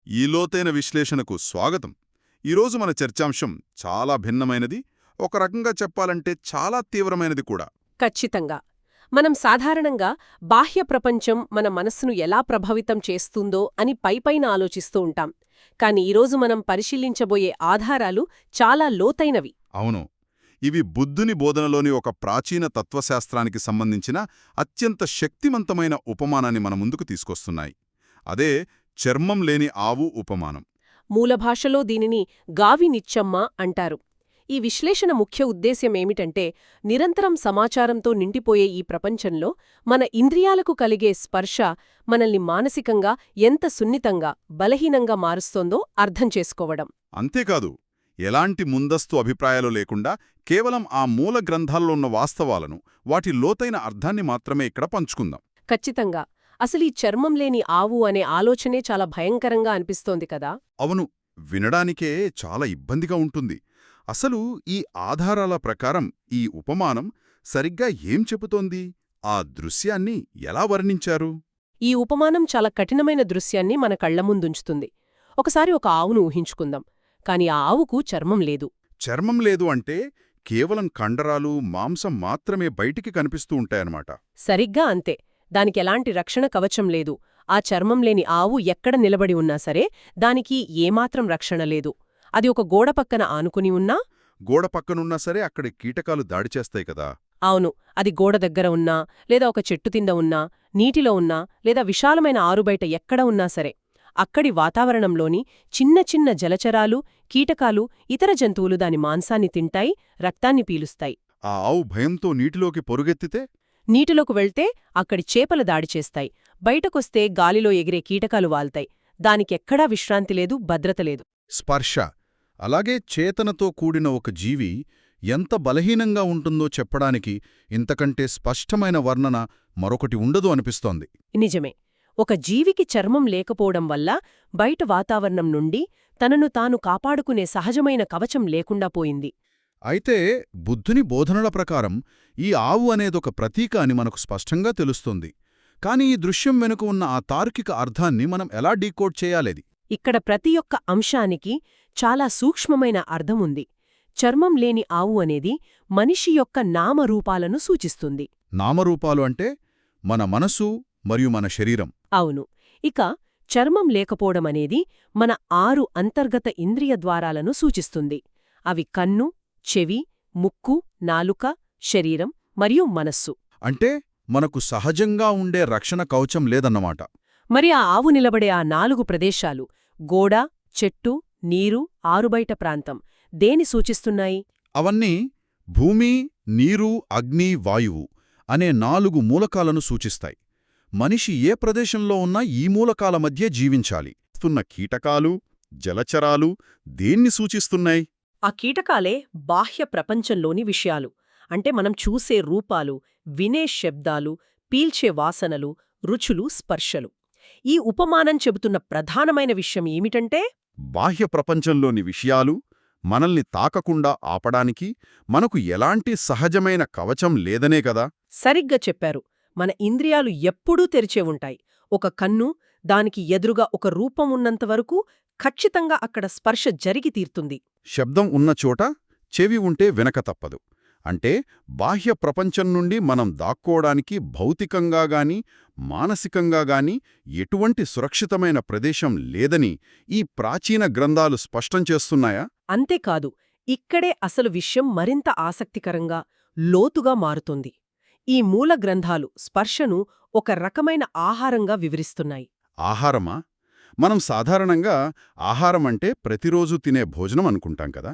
ఈ లోతైన విశ్లేషణకు స్వాగతం. ఈరోజు మన చర్చాంశం చాలా భిన్నమైనది, ఒక రకంగా చెప్పాలంటే చాలా తీవ్రమైనది కూడా. ఖచ్చితంగా. మనం సాధారణంగా బాహ్య ప్రపంచం మన మనస్సును ఎలా ప్రభావితం చేస్తుందో అని పైపైన ఆలోచిస్తూ ఉంటాం. కాని ఈరోజు మనం పరిశీలించబోయే ఆధారాలు చాలా లోతైనవి. అవును, ఇవి బుద్ధుని బోధనలోని ఒక ప్రాచీన తత్వశాస్త్రానికి సంబంధించిన అత్యంత శక్తివంతమైన ఉపమానాన్ని మన ముందుకు తీసుకొస్తున్నాయి. అదే చర్మం లేని ఆవు ఉపమానం. మూలభాషలో దీనిని గావి నిచ్చమ్మ అంటారు. ఈ విశ్లేషణ ముఖ్య ఉద్దేశ్యమేమిటంటే, నిరంతరం సమాచారంతో నిండిపోయే ఈ ప్రపంచంలో మన ఇంద్రియాలకు కలిగే స్పర్శ మనల్ని మానసికంగా ఎంత సున్నితంగా, బలహీనంగా మారుస్తోందో అర్థం చేసుకోవడం. అంతేకాదు, ఎలాంటి ముందస్తు అభిప్రాయాలు లేకుండా కేవలం ఆ మూల గ్రంథాల్లో ఉన్న వాస్తవాలను, వాటి లోతైన అర్థాన్ని మాత్రమే ఇక్కడ పంచుకుందాం. ఖచ్చితంగా. అసలీ చర్మం లేని ఆవు అనే ఆలోచనే చాలా భయంకరంగా అనిపిస్తోంది కదా. అవును, వినడానికే చాలా ఇబ్బందిగా ఉంటుంది. అసలు ఈ ఆధారాల ప్రకారం ఈ ఉపమానం సరిగ్గా ఏం చెబుతోంది? ఆ దృశ్యాన్ని ఎలా వర్ణించారు? ఈ ఉపమానం చాలా కఠినమైన దృశ్యాన్ని మన కళ్ల ముందుంచుతుంది. ఒకసారి ఒక ఆవును ఊహించుకుందాం. కాని ఆ ఆవుకు చర్మం లేదు. చర్మం లేదు అంటే కేవలం కండరాలు, మాంసం మాత్రమే బయటికి కనిపిస్తూ ఉంటాయన్నమాట. సరిగ్గా అంతే. దానికెలాంటి రక్షణ కవచం లేదు. ఆ చర్మం లేని ఆవు ఎక్కడ నిలబడి ఉన్నా సరే దానికి ఏమాత్రం రక్షణ లేదు. అది ఒక గోడ పక్కన ఆనుకుని ఉన్నా, గోడ పక్కనున్నా సరే అక్కడి కీటకాలు దాడి చేస్తాయి కదా. అవును, అది గోడ దగ్గర ఉన్నా, లేదా ఒక చెట్టు కింద ఉన్నా, నీటిలో ఉన్నా, లేదా విశాలమైన ఆరుబయట ఎక్కడ ఉన్నా సరే అక్కడి వాతావరణంలోని చిన్న చిన్న జలచరాలు, కీటకాలు, ఇతర జంతువులు దాని మాంసాన్ని తింటాయి, రక్తాన్ని పీలుస్తాయి. ఆ ఆవు భయంతో నీటిలోకి పొరుగెత్తితే? నీటిలోకి వెళ్తే అక్కడి చేపలు దాడి చేస్తాయి. బయటకొస్తే గాలిలో ఎగిరే కీటకాలు వాల్తాయి. దానికెక్కడా విశ్రాంతి లేదు, భద్రత లేదు. స్పర్శ, అలాగే చేతనతో కూడిన ఒక జీవి ఎంత బలహీనంగా ఉంటుందో చెప్పడానికి ఇంతకంటే స్పష్టమైన వర్ణన మరొకటి ఉండదు అనిపిస్తోంది. నిజమే. ఒక జీవికి చర్మం లేకపోవడం వల్ల బయట వాతావరణం నుండి తనను తాను కాపాడుకునే సహజమైన కవచం లేకుండా పోయింది. అయితే బుద్ధుని బోధనల ప్రకారం ఈ ఆవు అనేదొక ప్రతీక అని మనకు స్పష్టంగా తెలుస్తుంది. కాని ఈ దృశ్యం వెనుక ఉన్న ఆ తార్కిక అర్థాన్ని మనం ఎలా డీకోడ్ చేయాలేది? ఇక్కడ ప్రతి ఒక్క అంశానికి చాలా సూక్ష్మమైన అర్థముంది. చర్మం లేని ఆవు అనేది మనిషి యొక్క నామరూపాలను సూచిస్తుంది. నామరూపాలు అంటే మన మనసు మరియు మన శరీరం. అవును. ఇక చర్మం లేకపోవడమనేది మన 6 అంతర్గత ఇంద్రియ ద్వారాలను సూచిస్తుంది. అవి కన్ను, చెవి, ముక్కు, నాలుక, శరీరం మరియు మనస్సు. అంటే మనకు సహజంగా ఉండే రక్షణ కవచం లేదన్నమాట. మరి ఆ ఆవు నిలబడే ఆ 4 ప్రదేశాలు గోడ, చెట్టు, నీరు, ఆరుబయట ప్రాంతం దేని సూచిస్తున్నాయి? అవన్నీ భూమి, నీరు, అగ్ని, వాయువు అనే 4 మూలకాలను సూచిస్తాయి. మనిషి ఏ ప్రదేశంలో ఉన్నా ఈ మూలకాల మధ్య జీవించాలి. కీటకాలు, జలచరాలు దేన్ని సూచిస్తున్నాయి? ఆ కీటకాలే బాహ్య ప్రపంచంలోని విషయాలు. అంటే మనం చూసే రూపాలు, వినే శబ్దాలు, పీల్చే వాసనలు, రుచులు, స్పర్శలు. ఈ ఉపమానం చెబుతున్న ప్రధానమైన విషయం ఏమిటంటే, బాహ్య ప్రపంచంలోని విషయాలు మనల్ని తాకకుండా ఆపడానికి మనకు ఎలాంటి సహజమైన కవచం లేదనే కదా. సరిగ్గా చెప్పారు. మన ఇంద్రియాలు ఎప్పుడూ తెరిచే ఉంటాయి. ఒక కన్ను, దానికి ఎదురుగా ఒక రూపం ఉన్నంతవరకు ఖచ్చితంగా అక్కడ స్పర్శ జరిగి తీరుతుంది. శబ్దం ఉన్న చోట చెవి ఉంటే వెనక తప్పదు. అంటే బాహ్య ప్రపంచం నుండి మనం దాక్కోవడానికి భౌతికంగా గాని, మానసికంగా గాని ఎటువంటి సురక్షితమైన ప్రదేశం లేదని ఈ ప్రాచీన గ్రంథాలు స్పష్టం చేస్తున్నాయా? అంతేకాదు, ఇక్కడే అసలు విషయం మరింత ఆసక్తికరంగా, లోతుగా మారుతుంది. ఈ మూల గ్రంథాలు స్పర్శను ఒక రకమైన ఆహారంగా వివరిస్తున్నాయి. ఆహారమా? మనం సాధారణంగా ఆహారమంటే ప్రతిరోజు తినే భోజనం అనుకుంటాం కదా.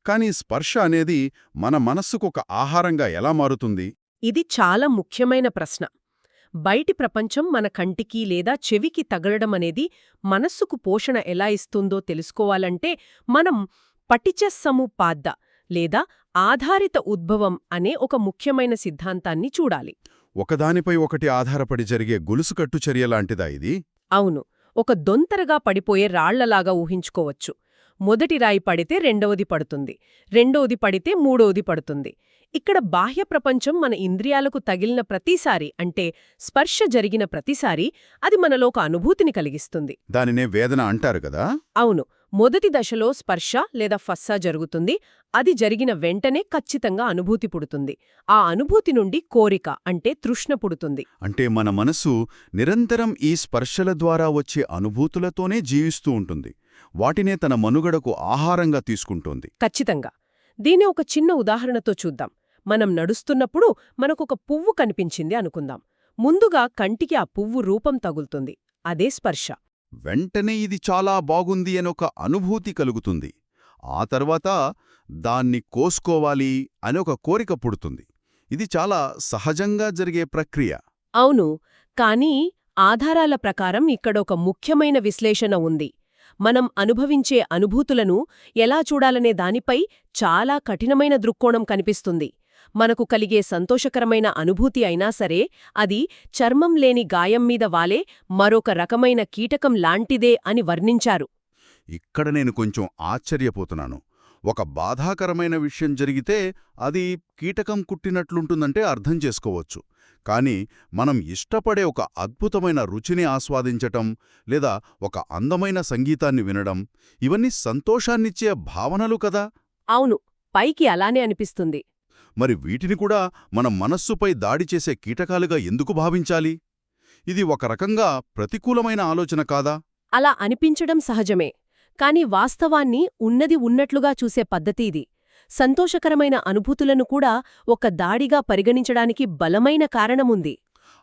కానీ స్పర్శ అనేది మన మనస్సుకొక ఆహారంగా ఎలా మారుతుంది? ఇది చాలా ముఖ్యమైన ప్రశ్న. బయటి ప్రపంచం మన కంటికి లేదా చెవికి తగలడమనేది మనస్సుకు పోషణ ఎలా ఇస్తుందో తెలుసుకోవాలంటే మనం పటిచస్సముపాద్ద లేదా ఆధారిత ఉద్భవం అనే ఒక ముఖ్యమైన సిద్ధాంతాన్ని చూడాలి. ఒకదానిపై ఒకటి ఆధారపడి జరిగే గొలుసుకట్టు చర్యలాంటిదా ఇది? అవును. ఒక దొంతరగా పడిపోయే రాళ్లలాగా ఊహించుకోవచ్చు. మొదటి రాయి పడితే రెండవది పడుతుంది, రెండవది పడితే మూడవది పడుతుంది. ఇక్కడ బాహ్య ప్రపంచం మన ఇంద్రియాలకు తగిలిన ప్రతిసారి, అంటే స్పర్శ జరిగిన ప్రతిసారి అది మనలో ఒక అనుభూతిని కలిగిస్తుంది. దానినే వేదన అంటారు కదా. అవును, మొదటి దశలో స్పర్శ లేదా ఫస్సా జరుగుతుంది. అది జరిగిన వెంటనే ఖచ్చితంగా అనుభూతి పుడుతుంది. ఆ అనుభూతి నుండి కోరిక, అంటే తృష్ణ పుడుతుంది. అంటే మన మనసు నిరంతరం ఈ స్పర్శల ద్వారా వచ్చే అనుభూతులతోనే జీవిస్తూ ఉంటుంది. వాటినే తన మనుగడకు ఆహారంగా తీసుకుంటోంది. ఖచ్చితంగా. దీన్ని ఒక చిన్న ఉదాహరణతో చూద్దాం. మనం నడుస్తున్నప్పుడు మనకొక పువ్వు కనిపించింది అనుకుందాం. ముందుగా కంటికి ఆ పువ్వు రూపం తగులుతుంది. అదే స్పర్శ. వెంటనే ఇది చాలా బాగుంది అనొక అనుభూతి కలుగుతుంది. ఆ తర్వాత దాన్ని కోసుకోవాలి అనే ఒక కోరిక పుడుతుంది. ఇది చాలా సహజంగా జరిగే ప్రక్రియ. అవును, కానీ ఆధారాల ప్రకారం ఇక్కడొక ముఖ్యమైన విశ్లేషణ ఉంది. మనం అనుభవించే అనుభూతులను ఎలా చూడాలనే దానిపై చాలా కఠినమైన దృక్కోణం కనిపిస్తుంది. మనకు కలిగే సంతోషకరమైన అనుభూతి అయినా సరే, అది చర్మం లేని గాయం మీద వాలే మరొక రకమైన కీటకం లాంటిదే అని వర్ణించారు. ఇక్కడ నేను కొంచెం ఆశ్చర్యపోతున్నాను. ఒక బాధాకరమైన విషయం జరిగితే అది కీటకం కుట్టినట్లుంటుందంటే అర్థం చేసుకోవచ్చు. కాని మనం ఇష్టపడే ఒక అద్భుతమైన రుచిని ఆస్వాదించటం లేదా ఒక అందమైన సంగీతాన్ని వినడం, ఇవన్నీ సంతోషాన్నిచ్చే భావనలు కదా. అవును, పైకి అలానే అనిపిస్తుంది. మరి వీటిని కూడా మన మనస్సుపై దాడి చేసే కీటకాలుగా ఎందుకు భావించాలి? ఇది ఒక రకంగా ప్రతికూలమైన ఆలోచన కాదా? అలా అనిపించడం సహజమే. కాని వాస్తవాన్ని ఉన్నది ఉన్నట్లుగా చూసే పద్ధతి ఇది. సంతోషకరమైన అనుభూతులను కూడా ఒక దాడిగా పరిగణించడానికి బలమైన కారణముంది.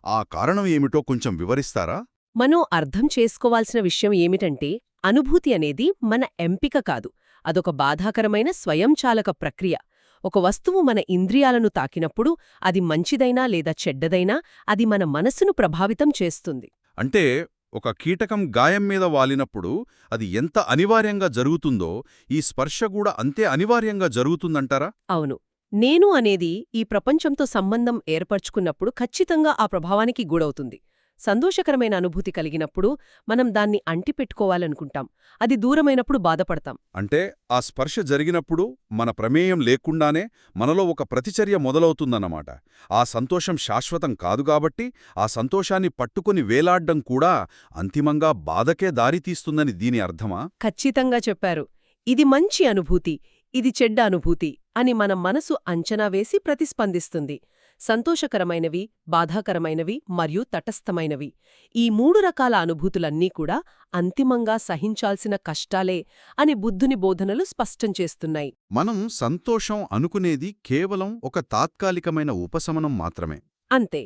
ఆ కారణం ఏమిటో కొంచెం వివరిస్తారా? మనం అర్థం చేసుకోవాల్సిన విషయం ఏమిటంటే, అనుభూతి అనేది మన ఎంపిక కాదు. అదొక బాధాకరమైన స్వయంచాలక ప్రక్రియ. ఒక వస్తువు మన ఇంద్రియాలను తాకినప్పుడు అది మంచిదైనా లేదా చెడ్డదైనా అది మన మనస్సును ప్రభావితం చేస్తుంది. అంటే ఒక కీటకం గాయం మీద వాలినప్పుడు అది ఎంత అనివార్యంగా జరుగుతుందో ఈ స్పర్శ కూడా అంతే అనివార్యంగా జరుగుతుందంటారా? అవును, నేను అనేది ఈ ప్రపంచంతో సంబంధం ఏర్పరచుకున్నప్పుడు ఖచ్చితంగా ఆ ప్రభావానికి గురవుతుంది. సంతోషకరమైన అనుభూతి కలిగినప్పుడు మనం దాన్ని అంటిపెట్టుకోవాలనుకుంటాం. అది దూరమైనప్పుడు బాధపడతాం. అంటే ఆ స్పర్శ జరిగినప్పుడు మన ప్రమేయం లేకుండానే మనలో ఒక ప్రతిచర్య మొదలవుతుందన్నమాట. ఆ సంతోషం శాశ్వతం కాదు కాబట్టి ఆ సంతోషాన్ని పట్టుకుని వేలాడ్డం కూడా అంతిమంగా బాధకే దారితీస్తుందని దీని అర్థమా? ఖచ్చితంగా చెప్పారు. ఇది మంచి అనుభూతి, ఇది చెడ్డ అనుభూతి అని మన మనసు అంచనా వేసి ప్రతిస్పందిస్తుంది. సంతోషకరమైనవి, బాధాకరమైనవి మరియు తటస్థమైనవి, ఈ 3 రకాల అనుభూతులన్నీ కూడా అంతిమంగా సహించాల్సిన కష్టాలే అని బుద్ధుని బోధనలు స్పష్టం చేస్తున్నాయి. మనం సంతోషం అనుకునేది కేవలం ఒక తాత్కాలికమైన ఉపశమనం మాత్రమే. అంతే.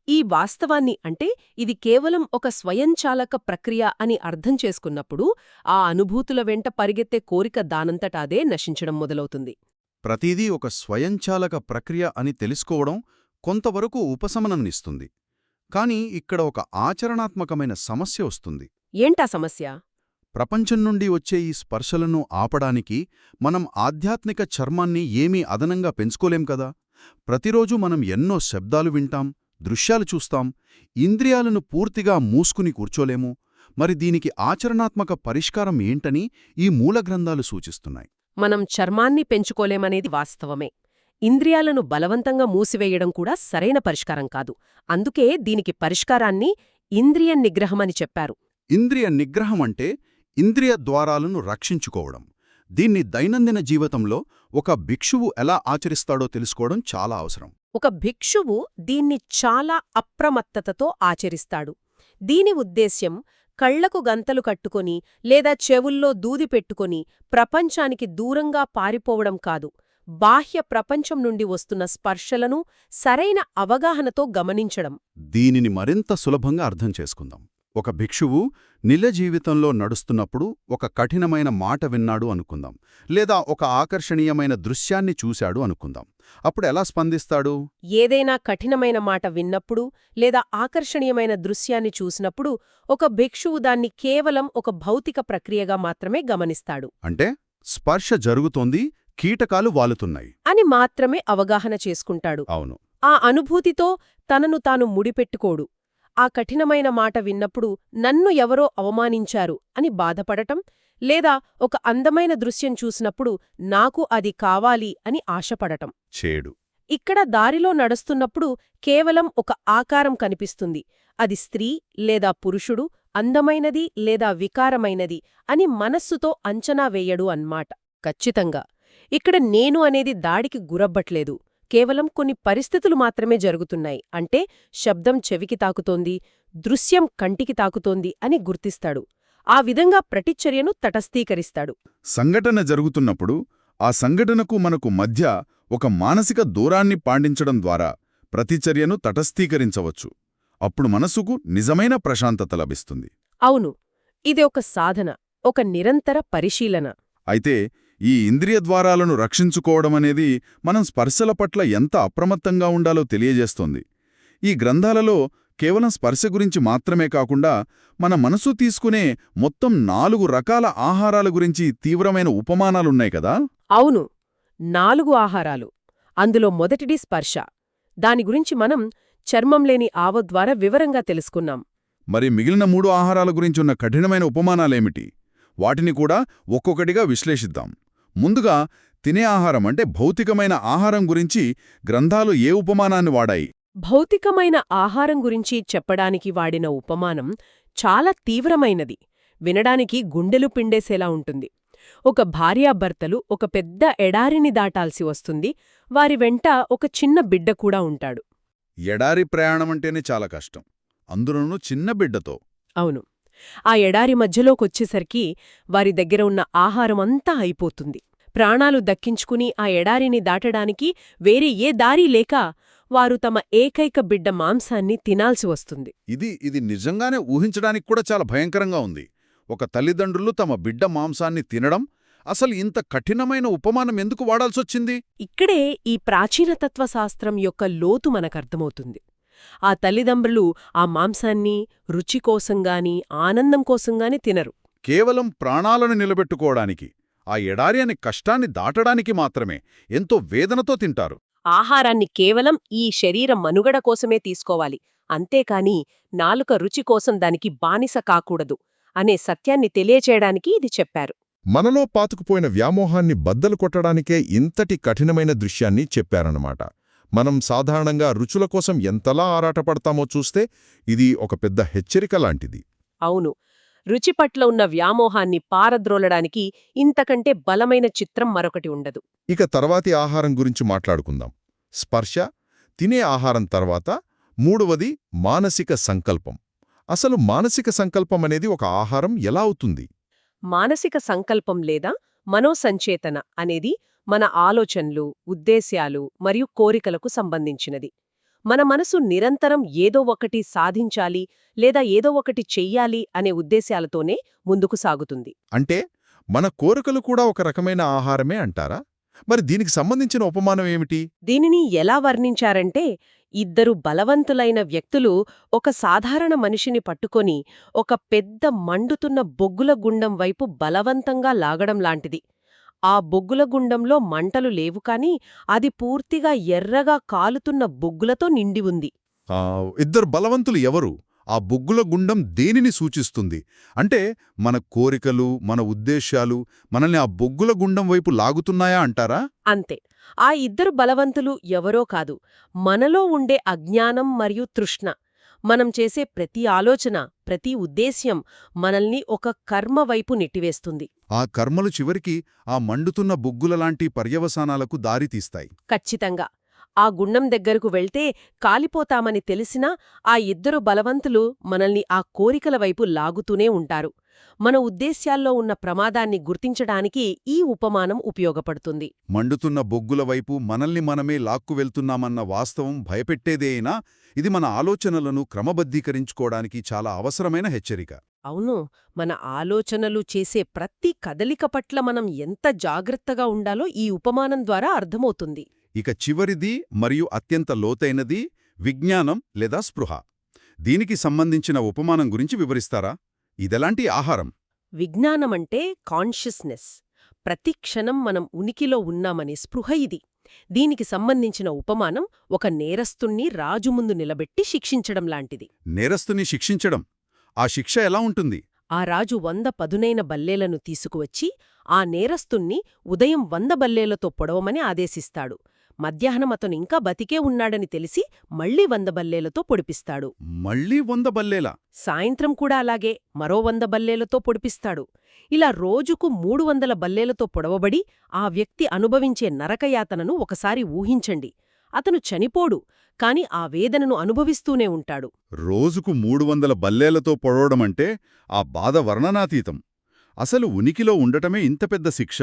ఈ వాస్తవాన్ని, అంటే ఇది కేవలం ఒక స్వయంచాలక ప్రక్రియ అని అర్థం చేసుకున్నప్పుడు ఆ అనుభూతుల వెంట పరిగెత్తే కోరిక దానంతటాదే నశించడం మొదలవుతుంది. ప్రతిదీ ఒక స్వయంచాలక ప్రక్రియ అని తెలుసుకోవడం కొంతవరకు ఉపశమనంనిస్తుంది. కాని ఇక్కడ ఒక ఆచరణాత్మకమైన సమస్య వస్తుంది. ఏంటా సమస్య? ప్రపంచం నుండి వచ్చే ఈ స్పర్శలను ఆపడానికి మనం ఆధ్యాత్మిక చర్మాన్ని ఏమీ అదనంగా పెంచుకోలేం కదా. ప్రతిరోజూ మనం ఎన్నో శబ్దాలు వింటాం, దృశ్యాలు చూస్తాం, ఇంద్రియాలను పూర్తిగా మూసుకుని కూర్చోలేము. మరి దీనికి ఆచరణాత్మక పరిష్కారం ఏంటని ఈ మూలగ్రంథాలు సూచిస్తున్నాయి. మనం చర్మాన్ని పెంచుకోలేమనేది వాస్తవమే. ఇంద్రియాలను బలవంతంగా మూసివేయడం కూడా సరైన పరిష్కారం కాదు. అందుకే దీనికి పరిష్కారాన్ని ఇంద్రియ నిగ్రహమని చెప్పారు. ఇంద్రియ నిగ్రహం అంటే ఇంద్రియ ద్వారాలను రక్షించుకోవడం. దీన్ని దైనందిన జీవితంలో ఒక భిక్షువు ఎలా ఆచరిస్తాడో తెలుసుకోవడం చాలా అవసరం. ఒక భిక్షువు దీన్ని చాలా అప్రమత్తతతో ఆచరిస్తాడు. దీని ఉద్దేశ్యం కళ్లకు గంతలు కట్టుకొని లేదా చెవుల్లో దూది పెట్టుకొని ప్రపంచానికి దూరంగా పారిపోవడం కాదు. బాహ్య ప్రపంచం నుండి వస్తున్న స్పర్శలను సరైన అవగాహనతో గమనించడం. దీనిని మరింత సులభంగా అర్థం చేసుకుందాం. ఒక భిక్షువు నిజ జీవితంలో నడుస్తున్నప్పుడు ఒక కఠినమైన మాట విన్నాడు అనుకుందాం, లేదా ఒక ఆకర్షణీయమైన దృశ్యాన్ని చూశాడు అనుకుందాం. అప్పుడు ఎలా స్పందిస్తాడు? ఏదైనా కఠినమైన మాట విన్నప్పుడు లేదా ఆకర్షణీయమైన దృశ్యాన్ని చూసినప్పుడు ఒక భిక్షువు దాన్ని కేవలం ఒక భౌతిక ప్రక్రియగా మాత్రమే గమనిస్తాడు. అంటే స్పర్శ జరుగుతోంది, కీటకాలు వాలుతున్నాయి అని మాత్రమే అవగాహన చేసుకుంటాడు. అవును. ఆ అనుభూతితో తనను తాను ముడిపెట్టుకోడు. ఆ కఠినమైన మాట విన్నప్పుడు నన్ను ఎవరో అవమానించారు అని బాధపడటం, లేదా ఒక అందమైన దృశ్యం చూసినప్పుడు నాకు అది కావాలి అని ఆశపడటం. చేడు. ఇక్కడ దారిలో నడుస్తున్నప్పుడు కేవలం ఒక ఆకారం కనిపిస్తుంది. అది స్త్రీ లేదా పురుషుడు, అందమైనది లేదా వికారమైనది అని మనస్సుతో అంచనా వేయడు అన్మాట. ఖచ్చితంగా ఇక్కడ నేను అనేది దాడికి గురబ్బట్లేదు. కేవలం కొన్ని పరిస్థితులు మాత్రమే జరుగుతున్నాయి. అంటే శబ్దం చెవికి తాకుతోంది, దృశ్యం కంటికి తాకుతోంది అని గుర్తిస్తాడు. ఆ విధంగా ప్రతిచర్యను తటస్థీకరిస్తాడు. సంఘటన జరుగుతున్నప్పుడు ఆ సంఘటనకు మనకు మధ్య ఒక మానసిక దూరాన్ని పాటించడం ద్వారా ప్రతిచర్యను తటస్థీకరించవచ్చు. అప్పుడు మనసుకు నిజమైన ప్రశాంతత లభిస్తుంది. అవును, ఇది ఒక సాధన, ఒక నిరంతర పరిశీలన. అయితే ఈ ఇంద్రియ ద్వారాలను రక్షించుకోవడమనేది మనం స్పర్శల పట్ల ఎంత అప్రమత్తంగా ఉండాలో తెలియజేస్తోంది. ఈ గ్రంథాలలో కేవలం స్పర్శ గురించి మాత్రమే కాకుండా మన మనసు తీసుకునే మొత్తం 4 రకాల ఆహారాల గురించి తీవ్రమైన ఉపమానాలున్నాయి కదా? అవును, 4 ఆహారాలు. అందులో మొదటిది స్పర్శ. దాని గురించి మనం చర్మం లేని ఆవ ద్వారా వివరంగా తెలుసుకున్నాం. మరి మిగిలిన 3 ఆహారాల గురించున్న కఠినమైన ఉపమానాలేమిటి? వాటిని కూడా ఒక్కొక్కటిగా విశ్లేషిద్దాం. ముందుగా తినే ఆహారం అంటే భౌతికమైన ఆహారం గురించి గ్రంథాలు ఏ ఉపమానాన్ని వాడాయి? భౌతికమైన ఆహారం గురించి చెప్పడానికి వాడిన ఉపమానం చాలా తీవ్రమైనది. వినడానికి గుండెలు పిండేసేలా ఉంటుంది. ఒక భార్యాభర్తలు ఒక పెద్ద ఎడారిని దాటాల్సి వస్తుంది. వారి వెంట ఒక చిన్న బిడ్డ కూడా ఉంటాడు. ఎడారి ప్రయాణమంటేనే చాలా కష్టం, అందులోనూ చిన్న బిడ్డతో. అవును, ఆ ఎడారి మధ్యలోకొచ్చేసరికి వారి దగ్గర ఉన్న ఆహారమంతా అయిపోతుంది. ప్రాణాలు దక్కించుకుని ఆ ఎడారిని దాటడానికి వేరే ఏ దారి లేక వారు తమ ఏకైక బిడ్డ మాంసాన్ని తినాల్సి వస్తుంది. ఇది నిజంగానే ఊహించడానికి కూడా చాలా భయంకరంగా ఉంది. ఒక తల్లిదండ్రులు తమ బిడ్డ మాంసాన్ని తినడం. అసలు ఇంత కఠినమైన ఉపమానం ఎందుకు వాడాల్సొచ్చింది? ఇక్కడే ఈ ప్రాచీన తత్వశాస్త్రం యొక్క లోతు మనకర్థమవుతుంది. ఆ తల్లిదండ్రులు ఆ మాంసాన్ని రుచి కోసంగాని ఆనందం కోసంగాని తినరు. కేవలం ప్రాణాలను నిలబెట్టుకోవడానికి, ఆ ఎడారి అనే కష్టాన్ని దాటడానికి మాత్రమే ఎంతో వేదనతో తింటారు. ఆహారాన్ని కేవలం ఈ శరీర మనుగడ కోసమే తీసుకోవాలి, అంతేకాని నాలుక రుచి కోసం దానికి బానిస కాకూడదు అనే సత్యాన్ని తెలియచేయడానికి ఇది చెప్పారు. మనలో పాతుకుపోయిన వ్యామోహాన్ని బద్దలు కొట్టడానికే ఇంతటి కఠినమైన దృశ్యాన్ని చెప్పారన్నమాట. మనం సాధారణంగా రుచుల కోసం ఎంతలా ఆరాటపడతామో చూస్తే ఇది ఒక పెద్ద హెచ్చరిక లాంటిది. అవును, రుచి పట్ల ఉన్న వ్యామోహాన్ని పారద్రోలడానికి ఇంతకంటే బలమైన చిత్రం మరొకటి ఉండదు. ఇక తర్వాతి ఆహారం గురించి మాట్లాడుకుందాం. స్పర్శ, తినే ఆహారం తర్వాత మూడవది మానసిక సంకల్పం. అసలు మానసిక సంకల్పం అనేది ఒక ఆహారం ఎలా అవుతుంది? మానసిక సంకల్పం లేదా మనోసంచేతన అనేది మన ఆలోచనలు, ఉద్దేశ్యాలు మరియు కోరికలకు సంబంధించినది. మన మనసు నిరంతరం ఏదో ఒకటి సాధించాలి లేదా ఏదో ఒకటి చెయ్యాలి అనే ఉద్దేశ్యాలతోనే ముందుకు సాగుతుంది. అంటే మన కోరికలు కూడా ఒక రకమైన ఆహారమే అంటారా? మరి దీనికి సంబంధించిన ఉపమానం ఏమిటి? దీనిని ఎలా వర్ణించారంటే, ఇద్దరు బలవంతులైన వ్యక్తులు ఒక సాధారణ మనిషిని పట్టుకొని ఒక పెద్ద మండుతున్న బొగ్గుల గుండం వైపు బలవంతంగా లాగడం లాంటిది. ఆ బొగ్గుల గుండంలో మంటలు లేవు కాని అది పూర్తిగా ఎర్రగా కాలుతున్న బొగ్గులతో నిండి ఉంది. ఇద్దరు బలవంతులు ఎవరు? ఆ బొగ్గుల గుండం దేనిని సూచిస్తుంది? అంటే మన కోరికలు, మన ఉద్దేశ్యాలు మనల్ని ఆ బొగ్గుల గుండం వైపు లాగుతున్నాయా అంటారా? అంతే. ఆ ఇద్దరు బలవంతులు ఎవరో కాదు, మనలో ఉండే అజ్ఞానం మరియు తృష్ణ. మనం చేసే ప్రతి ఆలోచన, ప్రతి ఉద్దేశ్యం మనల్ని ఒక కర్మ వైపు నెట్టివేస్తుంది. ఆ కర్మలు చివరికి ఆ మండుతున్న బొగ్గులలాంటి పర్యవసానాలకు దారితీస్తాయి. ఖచ్చితంగా. ఆ గుండం దగ్గరకు వెళ్తే కాలిపోతామని తెలిసినా ఆ ఇద్దరు బలవంతులు మనల్ని ఆ కోరికల వైపు లాగుతూనే ఉంటారు. మన ఉద్దేశ్యాల్లో ఉన్న ప్రమాదాన్ని గుర్తించడానికి ఈ ఉపమానం ఉపయోగపడుతుంది. మండుతున్న బొగ్గుల వైపు మనల్ని మనమే లాక్కు వెళ్తున్నామన్న వాస్తవం భయపెట్టేదే అయినా ఇది మన ఆలోచనలను క్రమబద్ధీకరించుకోవడానికి చాలా అవసరమైన హెచ్చరిక. అవును, మన ఆలోచనలు చేసే ప్రతి కదలిక పట్ల మనం ఎంత జాగ్రత్తగా ఉండాలో ఈ ఉపమానం ద్వారా అర్థమవుతుంది. ఇక చివరిది మరియు అత్యంత లోతైనది విజ్ఞానం లేదా స్పృహ. దీనికి సంబంధించిన ఉపమానం గురించి వివరిస్తారా? ఇదెలాంటి ఆహారం? విజ్ఞానమంటే కాన్షియస్నెస్. ప్రతి క్షణం మనం ఉనికిలో ఉన్నామనే స్పృహ ఇది. దీనికి సంబంధించిన ఉపమానం ఒక నేరస్తుణ్ణి రాజు ముందు నిలబెట్టి శిక్షించడం లాంటిది. నేరస్తుని శిక్షించడం. ఆ శిక్ష ఎలా ఉంటుంది? ఆ రాజు 100 పదునైన బల్లేలను తీసుకువచ్చి ఆ నేరస్తుణ్ణి ఉదయం 100 బల్లేలతో పొడవమని ఆదేశిస్తాడు. మధ్యాహ్నం అతను ఇంకా బతికే ఉన్నాడని తెలిసి మళ్లీ 100 బల్లేలతో పొడిపిస్తాడు. మళ్ళీ 100 బల్లేలా? సాయంత్రం కూడా అలాగే మరో 100 బల్లేలతో పొడిపిస్తాడు. ఇలా రోజుకు 300 బల్లేలతో పొడవబడి ఆ వ్యక్తి అనుభవించే నరకయాతనను ఒకసారి ఊహించండి. అతను చనిపోడు, కాని ఆ వేదనను అనుభవిస్తూనే ఉంటాడు. రోజుకు 300 బల్లేలతో పొడవడమంటే ఆ బాధ వర్ణనాతీతం. అసలు ఉనికిలో ఉండటమే ఇంత పెద్ద శిక్ష.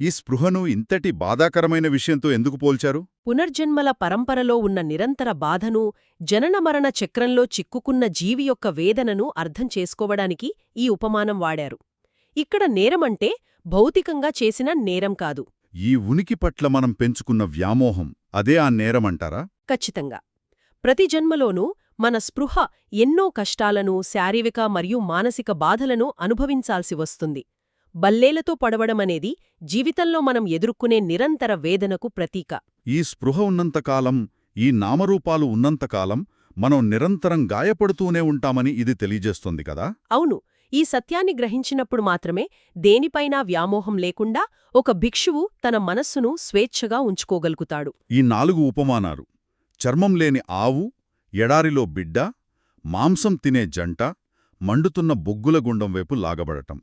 ఈ స్పృహను ఇంతటి బాధాకరమైన విషయంతో ఎందుకు పోల్చారు? పునర్జన్మల పరంపరలో ఉన్న నిరంతర బాధను, జననమరణ చక్రంలో చిక్కుకున్న జీవి యొక్క వేదనను అర్థం చేసుకోవడానికి ఈ ఉపమానం వాడారు. ఇక్కడ నేరమంటే భౌతికంగా చేసిన నేరం కాదు. ఈ ఉనికి పట్ల మనం పెంచుకున్న వ్యామోహం, అదే ఆ నేరమంటారా? ఖచ్చితంగా. ప్రతి జన్మలోనూ మన స్పృహ ఎన్నో కష్టాలను, శారీరక మరియు మానసిక బాధలను అనుభవించాల్సి వస్తుంది. బల్లేలతో పడవడమనేది జీవితంలో మనం ఎదుర్కొనే నిరంతర వేదనకు ప్రతీక. ఈ స్పృహ ఉన్నంతకాలం, ఈ నామరూపాలు ఉన్నంతకాలం మనం నిరంతరం గాయపడుతూనే ఉంటామని ఇది తెలియజేస్తుంది కదా? అవును. ఈ సత్యాన్ని గ్రహించినప్పుడు మాత్రమే దేనిపైనా వ్యామోహం లేకుండా ఒక భిక్షువు తన మనస్సును స్వేచ్ఛగా ఉంచుకోగలుగుతాడు. ఈ 4 ఉపమానాలు, చర్మం లేని ఆవు, ఎడారిలో బిడ్డ, మాంసం తినే జంట, మండుతున్న బొగ్గుల గుండం వైపు లాగబడటం,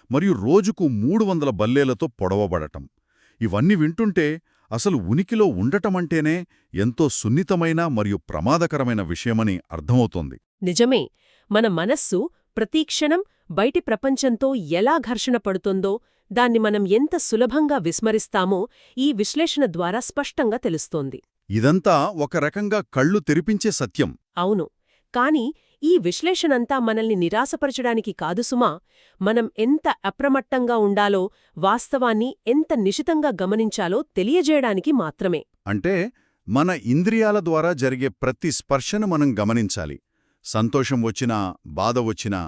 మరియు రోజుకు 300 బల్లేలతో పొడవబడటం, ఇవన్నీ వింటుంటే అసలు ఉనికిలో ఉండటమంటేనే ఎంతో సున్నితమైన మరియు ప్రమాదకరమైన విషయమని అర్థమవుతోంది. నిజమే. మన మనస్సు ప్రతీక్షణం బయటి ప్రపంచంతో ఎలా ఘర్షణ పడుతుందో, దాన్ని మనం ఎంత సులభంగా విస్మరిస్తామో ఈ విశ్లేషణ ద్వారా స్పష్టంగా తెలుస్తోంది. ఇదంతా ఒక రకంగా కళ్ళు తెరిపించే సత్యం. అవును. కాని ఈ విశ్లేషణంతా మనల్ని నిరాశపరచడానికి కాదు సుమా, మనం ఎంత అప్రమత్తంగా ఉండాలో, వాస్తవాన్ని ఎంత నిశితంగా గమనించాలో తెలియజేయడానికి మాత్రమే. అంటే మన ఇంద్రియాల ద్వారా జరిగే ప్రతి స్పర్శను మనం గమనించాలి. సంతోషం వచ్చినా, బాధ వచ్చినా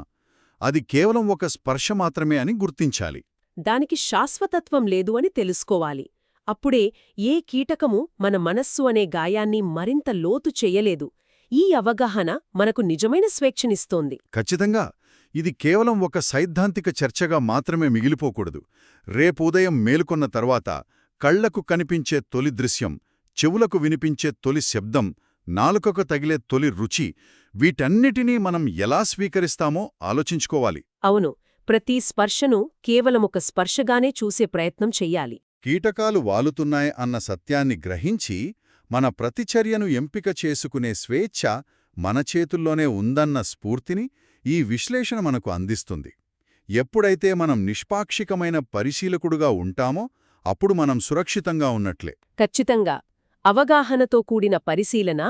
అది కేవలం ఒక స్పర్శ మాత్రమే అని గుర్తించాలి. దానికి శాశ్వతత్వం లేదు అని తెలుసుకోవాలి. అప్పుడే ఏ కీటకము మన మనస్సు అనే గాయాన్ని మరింత లోతు చెయ్యలేదు. ఈ అవగాహన మనకు నిజమైన స్వేచ్ఛనిస్తోంది. ఖచ్చితంగా. ఇది కేవలం ఒక సైద్ధాంతిక చర్చగా మాత్రమే మిగిలిపోకూడదు. రేపు ఉదయం మేలుకొన్న తర్వాత కళ్లకు కనిపించే తొలి దృశ్యం, చెవులకు వినిపించే తొలి శబ్దం, నాలుకకు తగిలే తొలి రుచి, వీటన్నిటినీ మనం ఎలా స్వీకరిస్తామో ఆలోచించుకోవాలి. అవును. ప్రతి స్పర్శను కేవలమొక స్పర్శగానే చూసే ప్రయత్నం చెయ్యాలి. కీటకాలు వాలుతున్నాయి అన్న సత్యాన్ని గ్రహించి మన ప్రతిచర్యను ఎంపిక చేసుకునే స్వేచ్ఛ మన చేతుల్లోనే ఉందన్న స్ఫూర్తిని ఈ విశ్లేషణ మనకు అందిస్తుంది. ఎప్పుడైతే మనం నిష్పాక్షికమైన పరిశీలకుడుగా ఉంటామో అప్పుడు మనం సురక్షితంగా ఉన్నట్లే. ఖచ్చితంగా. అవగాహనతో కూడిన పరిశీలన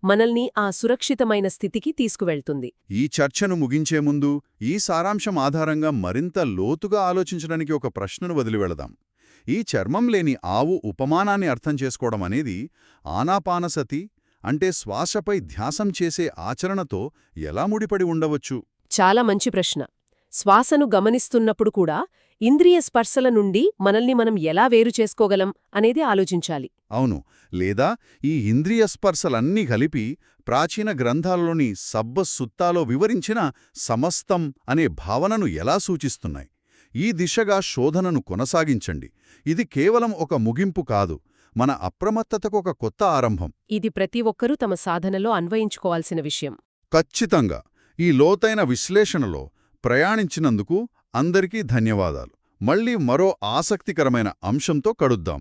మనల్ని ఆ సురక్షితమైన స్థితికి తీసుకువెళ్తుంది. ఈ చర్చను ముగించే ముందు ఈ సారాంశం ఆధారంగా మరింత లోతుగా ఆలోచించడానికి ఒక ప్రశ్నను వదిలివెళదాం. ఈ చర్మం లేని ఆవు ఉపమానాన్ని అర్థం చేసుకోవడం అనేది ఆనాపానసతి అంటే శ్వాసపై ధ్యాసం చేసే ఆచరణతో ఎలా ముడిపడి ఉండవచ్చు? చాలా మంచి ప్రశ్న. శ్వాసను గమనిస్తున్నప్పుడు కూడా ఇంద్రియ స్పర్శల నుండి మనల్ని మనం ఎలా వేరు చేసుకోగలం అనేది ఆలోచించాలి. అవును. లేదా ఈ ఇంద్రియ స్పర్శలన్నీ కలిపి ప్రాచీన గ్రంథాలలోని సబ్బసుత్తాలో వివరించిన సమస్తం అనే భావనను ఎలా సూచిస్తున్నాయి? ఈ దిశగా శోధనను కొనసాగించండి. ఇది కేవలం ఒక ముగింపు కాదు, మన అప్రమత్తతకు ఒక కొత్త ఆరంభం. ఇది ప్రతి ఒక్కరూ తమ సాధనలో అన్వయించుకోవాల్సిన విషయం. ఖచ్చితంగా. ఈ లోతైన విశ్లేషణలో ప్రయాణించినందుకు అందరికీ ధన్యవాదాలు. మళ్ళీ మరో ఆసక్తికరమైన అంశంతో కలుద్దాం.